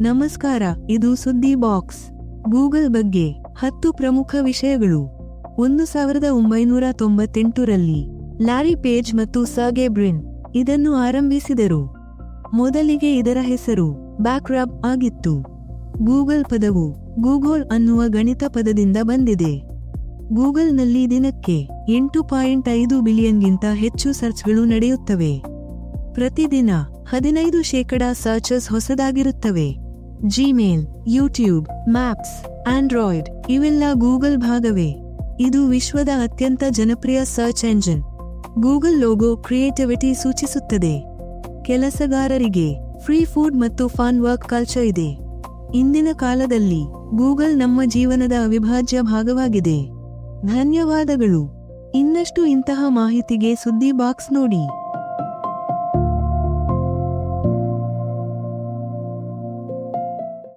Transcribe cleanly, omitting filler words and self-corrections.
ನಮಸ್ಕಾರ, ಇದು ಸುದ್ದಿ ಬಾಕ್ಸ್. ಗೂಗಲ್ ಬಗ್ಗೆ 10 ಪ್ರಮುಖ ವಿಷಯಗಳು. 1998ರಲ್ಲಿ ಲಾರಿ ಪೇಜ್ ಮತ್ತು ಸರ್ಗೆ ಬ್ರಿನ್ ಇದನ್ನು ಆರಂಭಿಸಿದರು. ಮೊದಲಿಗೆ ಇದರ ಹೆಸರು ಬ್ಯಾಕ್ರಬ್ ಆಗಿತ್ತು. ಗೂಗಲ್ ಪದವು ಗೂಗಲ್ ಅನ್ನುವ ಗಣಿತ ಪದದಿಂದ ಬಂದಿದೆ. ಗೂಗಲ್ನಲ್ಲಿ ದಿನಕ್ಕೆ 8.5 ಬಿಲಿಯನ್ಗಿಂತ ಹೆಚ್ಚು ಸರ್ಚ್ಗಳು ನಡೆಯುತ್ತವೆ. ಪ್ರತಿದಿನ 15% ಸರ್ಚಸ್ ಹೊಸದಾಗಿರುತ್ತವೆ. ಜಿಮೇಲ್, ಯೂಟ್ಯೂಬ್, ಮ್ಯಾಪ್ಸ್, ಆಂಡ್ರಾಯ್ಡ್ ಇವೆಲ್ಲ ಗೂಗಲ್ ಭಾಗವೇ. ಇದು ವಿಶ್ವದ ಅತ್ಯಂತ ಜನಪ್ರಿಯ search engine. Google logo creativity ಸೂಚಿಸುತ್ತದೆ. ಕೆಲಸಗಾರರಿಗೆ ಫ್ರೀ ಫುಡ್ ಮತ್ತು ಫನ್ ವರ್ಕ್ ಕಲ್ಚರ್ ಇದೆ. ಇಂದಿನ ಕಾಲದಲ್ಲಿ ಗೂಗಲ್ ನಮ್ಮ ಜೀವನದ ಅವಿಭಾಜ್ಯ ಭಾಗವಾಗಿದೆ. ಧನ್ಯವಾದಗಳು. ಇನ್ನಷ್ಟು ಇಂತಹ ಮಾಹಿತಿಗೆ ಸುದ್ದಿ ಬಾಕ್ಸ್ ನೋಡಿ.